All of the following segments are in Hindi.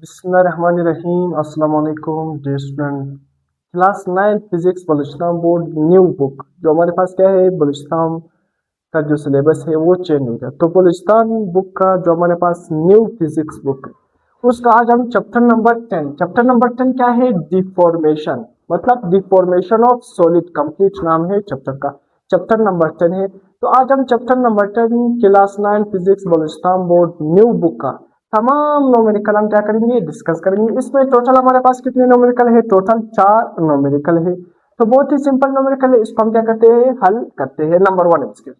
बिस्मिल्लाहिर्रहमानिर्रहीम। अस्सलाम वालेकुम dear student. Class 9 physics Balochistan board new book जो हमारे पास क्या है, बलूचिस्तान का जो सिलेबस है वो चेंज हो गया। तो बलूचिस्तान बुक का जो हमारे पास न्यू फिजिक्स बुक है उसका आज हम चैप्टर नंबर 10 क्या है, डिफॉर्मेशन, मतलब डिफॉर्मेशन ऑफ सॉलिड, कंप्लीट नाम है चैप्टर का। चैप्टर नंबर 10 है। तो आज हम chapter number 10 class 9 physics Balochistan board new book का तमाम नोमेरिकल हम क्या करेंगे, डिस्कस करेंगे। इसमें टोटल हमारे पास कितने नोमेरिकल है, टोटल 4 नोमेरिकल है। तो बहुत ही सिंपल नोमेरिकल है, इसको हम क्या करते हैं, हल करते हैं। नंबर 1 इसके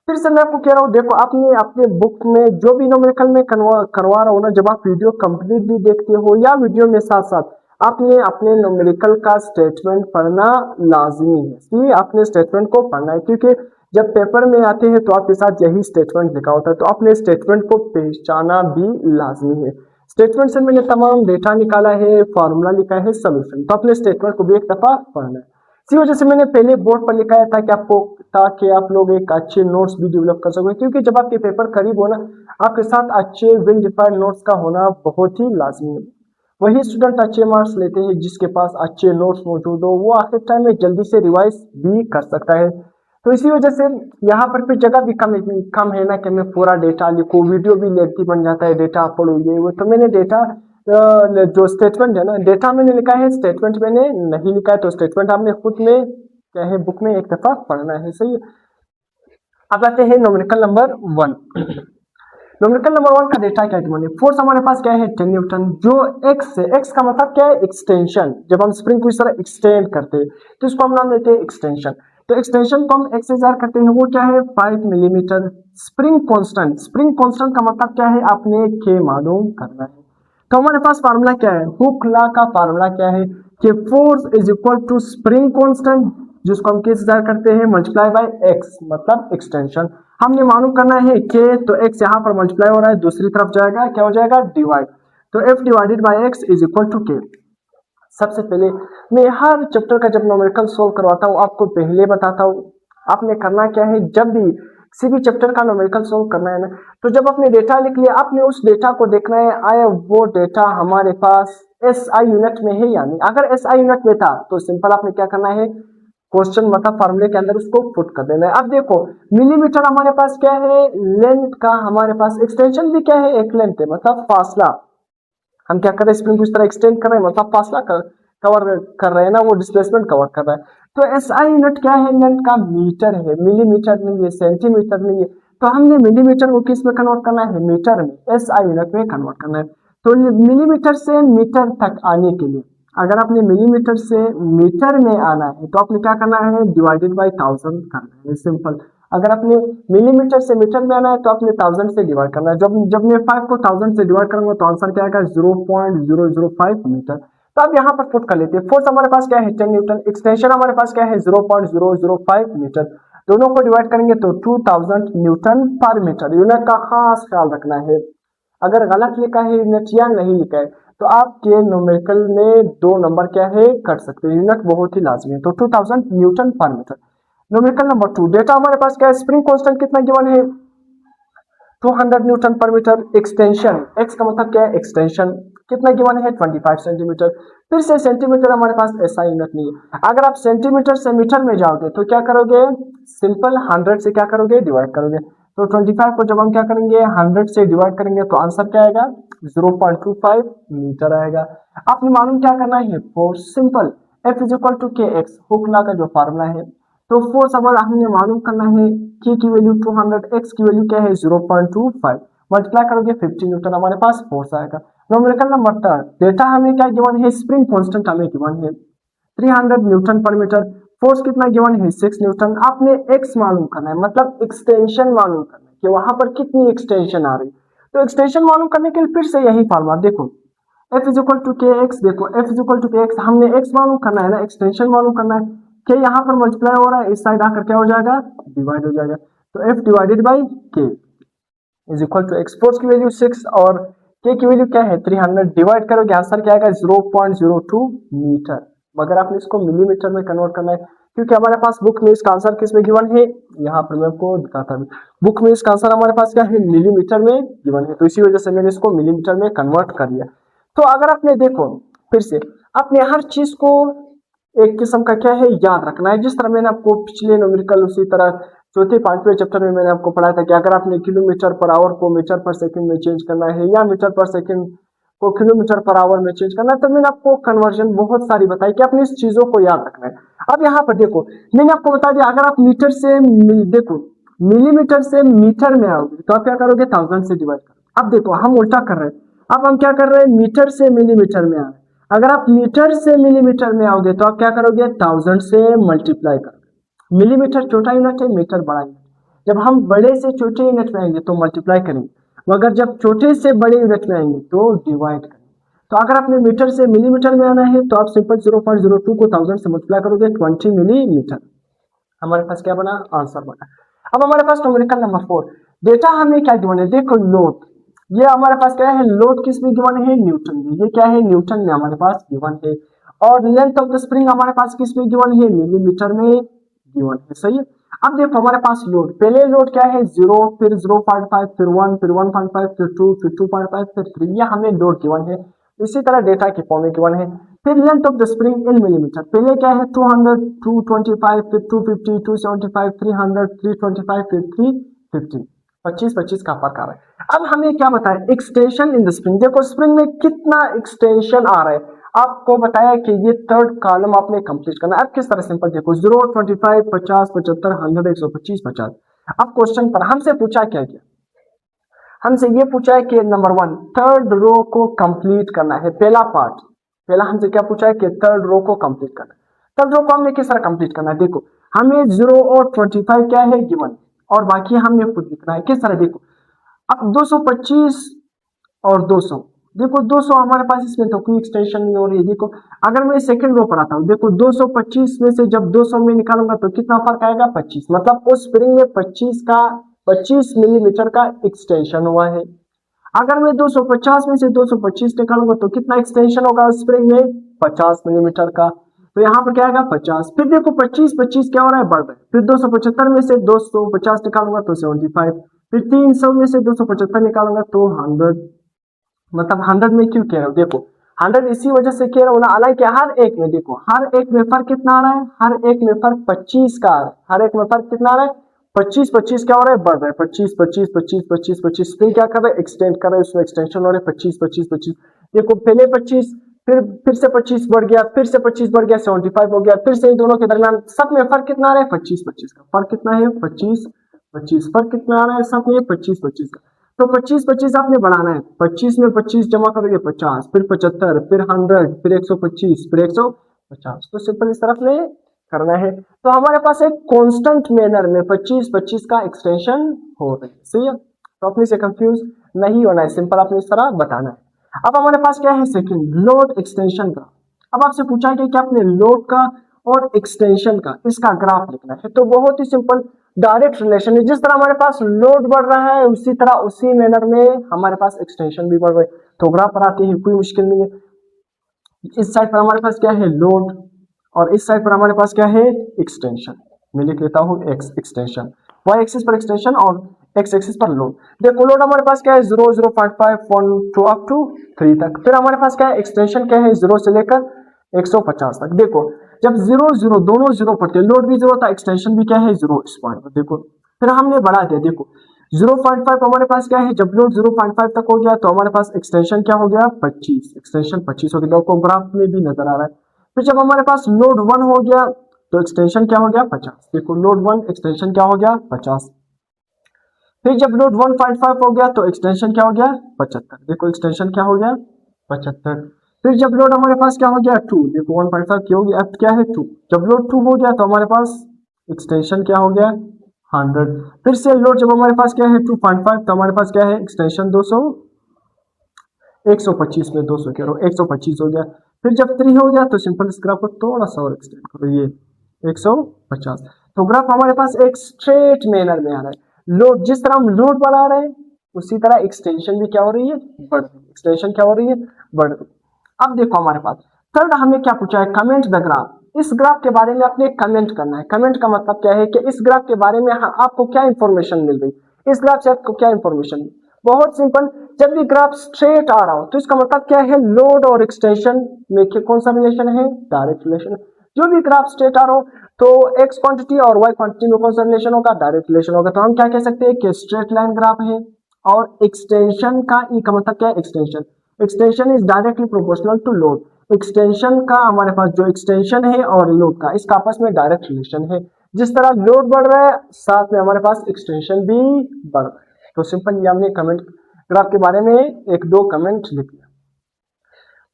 फिर से मैं आपको कह रहा हूँ, देखो आपने अपने बुक में जो भी नोमेरिकल में करवा रहा हूँ ना, जब आप वीडियो कंप्लीट भी देखते हो या वीडियो में साथ साथ आपने अपने नोमेरिकल का स्टेटमेंट पढ़ना लाजमी है। इसलिए आपने स्टेटमेंट को पढ़ना है, क्योंकि जब पेपर में आते हैं तो आपके साथ यही स्टेटमेंट लिखा होता है, तो अपने स्टेटमेंट को पहचाना भी लाजमी है। स्टेटमेंट से मैंने तमाम डेटा निकाला है, फॉर्मूला लिखा है, सोल्यूशन, तो अपने स्टेटमेंट को भी एक दफा पढ़ना है। इसी वजह से मैंने पहले बोर्ड पर लिखा है ताकि आप लोग एक अच्छे नोट्स भी डेवलप कर सकें, क्योंकि जब आपके पेपर करीब हो ना, आपके साथ अच्छे वेल डिफाइंड नोट्स का होना बहुत ही लाजमी है। वही स्टूडेंट अच्छे मार्क्स लेते हैं जिसके पास अच्छे नोट्स मौजूद हो, वो आखिर टाइम में जल्दी से रिवाइज भी कर सकता है। तो इसी वजह से यहाँ पर फिर जगह भी कम है ना कि मैं पूरा डेटा लिखूँ, वीडियो भी लेंथी बन जाता है, डेटा पढ़ो ये वो। तो मैंने डेटा जो स्टेटमेंट है ना, डेटा मैंने लिखा है, स्टेटमेंट मैंने नहीं लिखा है। तो स्टेटमेंट आपने खुद में क्या है, बुक में एक दफा पढ़ना है, सही है। अब आते हैं नोमेरिकल नंबर 1। नोमेरिकल नंबर 1 का डेटा क्या है, फोर्स हमारे पास क्या है, 10 न्यूटन। जो एक्स है, एक्स का मतलब क्या है, एक्सटेंशन। जब हम स्प्रिंग को इस तरह एक्सटेंड करते हैं तो इसको हम नाम देते हैं एक्सटेंशन। तो एक्सटेंशन को हम एक्स से जार करते हैं, वो क्या है, 5 millimetre. Spring constant, spring constant का मतलब क्या है, आपने के मालूम करना है। तो हमारे पास फार्मूला क्या है, हुक लॉ का फार्मूला क्या है कि force is equal to spring constant, जिसको हम किस जार करते हैं, मल्टीप्लाई बाय एक्स, मतलब एक्सटेंशन। हमने मालूम करना है के, तो एक्स यहाँ पर मल्टीप्लाई हो रहा है, दूसरी तरफ जाएगा, क्या हो जाएगा, डिवाइड। तो F divided by X is equal to K. सबसे पहले मैं हर चैप्टर का जब न्यूमेरिकल सोल्व करवाता हूँ आपको पहले बताता हूँ आपने करना क्या है। जब भी किसी भी चैप्टर का न्यूमेरिकल सोल्व करना है ना, तो जब आपने डेटा लिख लिया, आपने उस डेटा को देखना है आया वो डेटा हमारे पास एसआई यूनिट में है या नहीं। अगर एसआई यूनिट में था तो सिंपल आपने क्या करना है, क्वेश्चन मतलब फार्मूले के अंदर उसको पुट कर देना है। अब देखो मिलीमीटर हमारे पास क्या है, लेंथ का हमारे पास, एक्सटेंशन भी क्या है, एक लेंथ है, मतलब फासला। हम क्या कर रहे हैं, स्प्रिंग को इस तरह एक्सटेंड कर रहे हैं, मतलब फासला कवर कर रहे हैं ना, वो डिस्प्लेसमेंट कवर कर रहा है। तो एसआई यूनिट क्या है, लेंथ का मीटर है, मिलीमीटर नहीं है, सेंटीमीटर नहीं है। तो हमने मिलीमीटर को किस में कन्वर्ट करना है, मीटर में, एसआई यूनिट में कन्वर्ट करना है। तो मिलीमीटर से मीटर तक आने के लिए, अगर आपने मिलीमीटर से मीटर में आना है तो आपने क्या करना है, डिवाइडेड बाई 1000 करना है, सिंपल। अगर आपने मिलीमीटर से मीटर में आना है तो आपने 1000 से डिवाइड करना है। जब मैं 5 को 1000 से डिवाइड करूंगा तो आंसर क्या आएगा, 0.005 मीटर। तो आप यहाँ पर पुट कर लेते हैं। फोर्स हमारे पास क्या है, 10 न्यूटन। एक्सटेंशन हमारे पास क्या है, 0.005 मीटर। दोनों को डिवाइड करेंगे तो 2000 न्यूटन पर मीटर। यूनिट का खास ख्याल रखना है, अगर गलत लिखा है यूनिट या नहीं लिखा है तो आपके न्यूमेरिकल में 2 नंबर क्या है, कट सकते हैं। यूनिट बहुत ही लाजमी है। तो 2000 न्यूटन पर मीटर। न्यूमेरिकल नंबर 2, डेटा हमारे पास क्या है, स्प्रिंग कांस्टेंट कितना गिवन है, 200 न्यूटन पर मीटर। एक्सटेंशन, एक्स का मतलब क्या है, एक्सटेंशन कितना गिवन है, 25 सेंटीमीटर। फिर से सेंटीमीटर हमारे पास ऐसा यूनिट नहीं है। अगर आप सेंटीमीटर से मीटर में जाओगे तो क्या करोगे, सिंपल 100 से क्या करोगे, डिवाइड करोगे। तो 25 को जब हम क्या करेंगे, 100 से डिवाइड करेंगे तो आंसर क्या आएगा, 0.25 मीटर आएगा। आपने मालूम क्या करना है, force, simple F is equal to K X, Hooke law का जो फार्मूला है। तो फोर्स अगर हमने मालूम करना है, के की वैल्यू 200, एक्स की वैल्यू क्या है, 0.25, मल्टीप्लाई करोगे 50 न्यूटन, हमारे पास फोर्स आएगा। न्यूमेरिकल नंबर 3, डेटा हमें क्या गिवन है, स्प्रिंग कांस्टेंट हमें गिवन है 300 न्यूटन पर मीटर। फोर्स कितना गिवन है, 6 न्यूटन। आपने एक्स मालूम करना है, मतलब एक्सटेंशन मालूम करना है कि वहां पर कितनी एक्सटेंशन आ रही। तो एक्सटेंशन मालूम करने के लिए फिर से यही फार्मूला, देखो F is equal to K x, देखो F is equal to K x, हमने एक्स मालूम करना है ना, एक्सटेंशन मालूम करना है। के यहाँ पर मल्टीप्लाई हो रहा है, इस साइड आकर क्या हो जाएगा, डिवाइड हो जाएगा। तो F divided by K is equal to X. Force की वैल्यू 6 और के की वैल्यू क्या है, 300, डिवाइड करोगे आंसर क्या आएगा, 0.02 मीटर। मगर आपने इसको मिलीमीटर में कन्वर्ट करना है, क्योंकि हमारे पास बुक में इसका आंसर किस में गिवन है, यहाँ पर मैं आपको दिखाता हूँ। बुक में इसका आंसर हमारे पास क्या है, मिलीमीटर में गिवन है, तो इसी वजह से मैंने इसको मिलीमीटर में कन्वर्ट कर लिया। तो अगर आपने देखो फिर से आपने हर चीज को एक किस्म का क्या है याद रखना है। जिस तरह मैंने आपको पिछले न्यूमेरिकल उसी तरह चौथे पांचवें चैप्टर में मैंने आपको पढ़ाया था कि अगर आपने किलोमीटर पर आवर को मीटर पर सेकंड में चेंज करना है या मीटर पर सेकंड को किलोमीटर पर आवर में चेंज करना है, तो मैंने आपको कन्वर्जन बहुत सारी बताई कि आपने इस चीजों को याद रखना है। अब यहाँ पर देखो मैंने आपको बता दिया, अगर आप मीटर से देखो मिलीमीटर से मीटर में आओगे तो आप क्या करोगे, 1000 से डिवाइड करोगे। अब देखो हम उल्टा कर रहे हैं, अब हम क्या कर रहे हैं, मीटर से मिलीमीटर में आ रहे हैं। अगर आप मीटर से मिलीमीटर में आओगे तो आप क्या करोगे, 1000 से मल्टीप्लाई करोगे। मिलीमीटर छोटा यूनिट है, मीटर बड़ा यूनिट। जब हम बड़े से छोटे यूनिट में आएंगे तो मल्टीप्लाई करेंगे, मगर जब छोटे से बड़े यूनिट में आएंगे तो डिवाइड करेंगे। तो अगर आपने मीटर से मिलीमीटर में आना है तो आप सिंपल 0.02 को 1000 से मल्टीप्लाई करोगे, 20 मिलीमीटर। हमारे पास क्या बना, आंसर बना। अब हमारे पास न्यूमेरिकल नंबर 4, डेटा हमें क्या गिवन है, देखो लोड, ये हमारे पास क्या है, लोड किस में गिवन है, न्यूटन में। ये क्या है, न्यूटन में हमारे पास गिवन है। और लेंथ ऑफ द स्प्रिंग हमारे पास किस में गिवन है, मिलीमीटर में गिवन है। सही है। अब देखो हमारे पास लोड, पहले लोड क्या है 0, फिर 0.5, फिर 1, फिर 1.5, फिर 2, फिर 2.5, फिर 3, ये हमें लोड गिवन है। इसी तरह डेटा के फॉर्म में गिवन है। फिर length of the spring in millimetre, पहले क्या है 200, 225, फिर 250, 275, 300, 325, फिर 350, 25 का फर्क आ रहा है। अब हमें क्या बताया, एक्सटेंशन इन द स्प्रिंग। देखो स्प्रिंग में कितना एक्सटेंशन आ रहा है, आपको बताया कि ये थर्ड कॉलम आपने कंप्लीट करना है। अब किस तरह, सिंपल देखो 0, 25, 50, 75, 100, 125, 50। अब क्वेश्चन पर हमसे पूछा क्या गया, हमसे ये पूछा है कि नंबर 1 थर्ड रो को कंप्लीट करना है। पहला पार्ट, पहला हमसे क्या पूछा है कि थर्ड रो को कंप्लीट करना है। थर्ड रो को हमने किस तरह कंप्लीट करना है, देखो हमें 0 और 25 क्या है गिवन, और बाकी हमने खुद लिखना है। किस तरह, देखो अब 225 और 200, देखो 200 हमारे पास इसमें तो कोई एक्सटेंशन नहीं हो रही है। देखो अगर मैं सेकंड रो पर आता हूँ, देखो 225 में से जब 200 में निकालूंगा तो कितना फर्क आएगा, 25। मतलब उस स्प्रिंग में 25 मिलीमीटर का एक्सटेंशन हुआ है। अगर मैं 250 में से 225 निकालूंगा तो कितना एक्सटेंशन होगा उस स्प्रिंग में, 50 मिलीमीटर का। तो यहाँ पर क्या आएगा 50। फिर देखो 25 25 क्या हो रहा है, बढ़ रहा है। फिर 275 में से 250 निकालूंगा तो 75। फिर 300 में से 275 निकालूंगा तो 100। मतलब 100 में क्यों कह रहा हूँ, देखो 100 इसी वजह से कह रहा हूँ ना, हालांकि हर एक में देखो, हर एक में फर्क कितना आ रहा है, हर एक में फर्क 25 का आ रहा है। हर एक में फर्क कितना आ रहा है, 25 25 क्या हो रहा है, बढ़ रहा है। 25 25 25 25 25 फिर क्या कर रहा है, एक्सटेंड कर रहा है, उसमें एक्सटेंशन हो रहा है 25 25 25। देखो पहले 25, फिर से 25 बढ़ गया, फिर से 25 बढ़ गया, 75 हो गया। फिर से इन दोनों के दरमियान सब में फर्क कितना आ रहा है, 25 25 का फर्क कितना है, 25 25 फर्क कितना आ रहा है, सब में 25 25 का। तो 25 25 आपने बढ़ाना है, 25 में 25 जमा करोगे 50, फिर 75, फिर 100, फिर 125, फिर 150। तो सिंपल इस तरफ में करना है। तो हमारे पास एक कांस्टेंट मैनर में 25 25 का एक्सटेंशन हो रहा है। सही है। तो अपने से कंफ्यूज नहीं होना है, सिंपल आपने इस तरह बताना है। अब हमारे पास क्या है, सेकंड लोड एक्सटेंशन का। अब आपसे पूछा गया कि आपने लोड का और एक्सटेंशन का इसका ग्राफ लिखना है। तो बहुत ही सिंपल डायरेक्ट रिलेशन है, जिस तरह हमारे पास लोड बढ़ रहा है उसी तरह उसी मैनर में हमारे पास एक्सटेंशन भी बढ़ रहा है। तो ग्राफ पर आते हैं, कोई मुश्किल नहीं है। इस साइड पर हमारे पास क्या है, लोड, और इस साइड पर हमारे पास क्या है, एक्सटेंशन। मैं लिख लेता हूँ एक्स एक्सटेंशन, वाई एक्सिस पर एक्सटेंशन और एक्स एक्सिस पर लोड। देखो लोड हमारे पास क्या है 0, 0.5, 1 2 अप टू 3 तक। फिर हमारे पास क्या है, एक्सटेंशन क्या है 0 से लेकर 150 तक। देखो जब 0 0 दोनों 0 पर थे, लोड भी 0 था, एक्सटेंशन भी क्या है 0 इस पॉइंट पर। देखो फिर हमने बढ़ा दिया, देखो 0.5 हमारे पास क्या है, जब लोड 0.5 तक हो गया तो हमारे पास एक्सटेंशन क्या हो गया 25, एक्सटेंशन 25 हो गया। आपको ग्राफ में भी नजर आ रहा है। फिर जब हमारे पास लोड 1 हो गया तो एक्सटेंशन क्या हो गया 50। देखो लोड 1 एक्सटेंशन क्या हो गया 50। फिर जब लोड 1.5 हो गया तो एक्सटेंशन क्या हो गया 75। देखो एक्सटेंशन क्या हो गया 75। फिर जब लोड हमारे पास क्या हो गया 2, देखो 1.5 क्या हो गया, अब क्या है 2। जब लोड 2 हो गया तो हमारे पास एक्सटेंशन क्या हो गया 100। फिर से लोड जब हमारे पास क्या है 2.5 तो हमारे पास क्या है एक्सटेंशन 200, 125 में 200 कह रहा हूँ 125 हो गया। फिर जब 3 हो गया तो सिंपल इस ग्राफ को थोड़ा सा और एक्सटेंड करो, ये 150। तो ग्राफ हमारे पास एक स्ट्रेट मैनर में आ रहा है। लोड जिस तरह हम लोड बढ़ा रहे हैं उसी तरह एक्सटेंशन भी क्या हो रही है, बढ़ रही है। एक्सटेंशन क्या हो रही है, बढ़ रही है। अब देखो हमारे पास थर्ड हमें क्या पूछा है, कमेंट द ग्राफ। इस ग्राफ के बारे में आपने कमेंट करना है। कमेंट का मतलब क्या है कि इस ग्राफ के बारे में आपको क्या इंफॉर्मेशन मिल रही है, इस ग्राफ से आपको क्या इंफॉर्मेशन, बहुत सिंपल जब भी ग्राफ स्ट्रेट आ रहा हो तो इसका मतलब क्या है, लोड और एक्सटेंशन में कौन सा रिलेशन है, डायरेक्ट रिलेशन। जो भी ग्राफ स्ट्रेट आ रहा हो तो एक्स क्वांटिटी और वाई क्वांटिटी में कौन सा रिलेशन होगा, डायरेक्ट रिलेशन होगा। तो हम क्या कह सकते हैं कि स्ट्रेट लाइन ग्राफ है और एक्सटेंशन का ई का मतलब क्या है, extension. Extension is directly proportional to load. Extension का हमारे पास जो एक्सटेंशन है और लोड का इसका आपस में डायरेक्ट रिलेशन है। जिस तरह लोड बढ़ रहा है साथ में हमारे पास एक्सटेंशन भी बढ़ रहा है। तो सिंपल ये हमने कमेंट ग्राफ के बारे में एक दो कमेंट लिख दिया।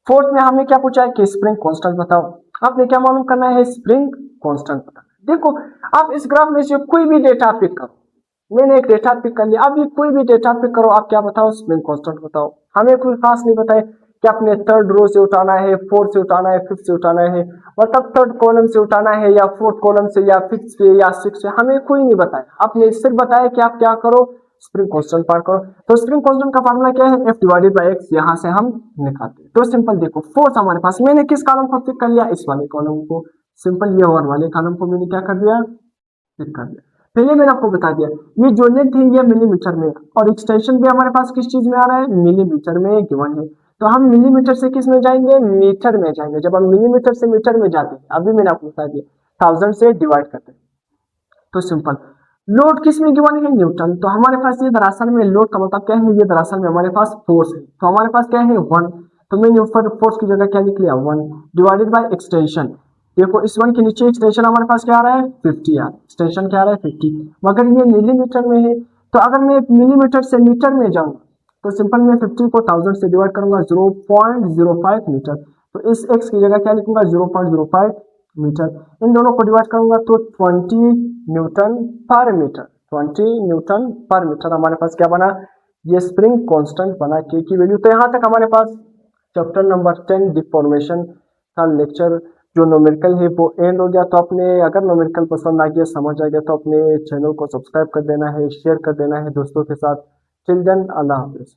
फोर्थ में हमने क्या पूछा है कि स्प्रिंग कांस्टेंट बताओ। आपने क्या मालूम करना है, स्प्रिंग कांस्टेंट बताना। देखो आप इस ग्राफ में से कोई भी डेटा पिक करो, मैंने एक डेटा पिक कर लिया, अभी कोई भी डेटा पिक करो, आप क्या बताओ, स्प्रिंग कांस्टेंट बताओ। हमें कोई खास नहीं बताए कि आपने थर्ड रो से उठाना है, फोर्थ से उठाना है, फिफ्थ से उठाना है, मतलब थर्ड कॉलम से उठाना है या फोर्थ कॉलम से या फिफ्थ से या सिक्स से, हमें कोई नहीं बताया। आपने सिर्फ बताया कि आप क्या करो, स्प्रिंग कांस्टेंट पार करो। तो स्प्रिंग कांस्टेंट का फार्मूला क्या है, एफ डिवाइडेड बाय एक्स, यहां से हम निकालते हैं। तो सिंपल देखो फोर्स हमारे पास, मैंने किस कॉलम को पिक कर लिया, इस वाले कॉलम को। सिंपल ये और वाले कॉलम को मैंने क्या कर दिया, पिक कर दिया। पहले मैंने आपको बता दिया ये जो लेंथ है ये मिलीमीटर में और एक्सटेंशन भी हमारे पास किस चीज में आ रहा है, मिलीमीटर में गिवन है। तो हम मिलीमीटर से किस में जाएंगे, मीटर में जाएंगे। जब हम मिलीमीटर से मीटर में जाते हैं, अभी मैंने आपको बता दिया 1000 से डिवाइड करते हैं। तो सिंपल लोड किस में गिवन है, न्यूटन। तो हमारे पास ये दरअसल में लोड का मतलब क्या है, ये दरअसल में हमारे पास फोर्स है। तो हमारे पास क्या है 1, तो मैंने ऊपर फोर्स की जगह क्या लिख लिया 1 डिवाइडेड बाय एक्सटेंशन। देखो इस 1 के नीचे एक्सटेंशन हमारे पास क्या आ रहा है 50 यार, एक्सटेंशन क्या आ रहा है 50, मगर ये मिलीमीटर में है। तो अगर मैं मिलीमीटर से मीटर में जाऊंगा तो सिंपल मैं 50 को 1000 से डिवाइड करूंगा 0.05 मीटर। तो इस x की जगह क्या लिखूंगा 0.05 मीटर। इन दोनों को डिवाइड करूंगा तो 20 न्यूटन पर मीटर, 20 न्यूटन पर मीटर हमारे पास क्या बना, ये स्प्रिंग कांस्टेंट बना के की वैल्यू। तो यहाँ तक हमारे पास चैप्टर नंबर 10 डिफॉर्मेशन का लेक्चर जो न्यूमेरिकल है वो एंड हो गया। तो अपने अगर न्यूमेरिकल पसंद आ गया, समझ आ गया, तो अपने चैनल को सब्सक्राइब कर देना है, शेयर कर देना है दोस्तों के साथ। टिल देन अल्लाह हाफिज।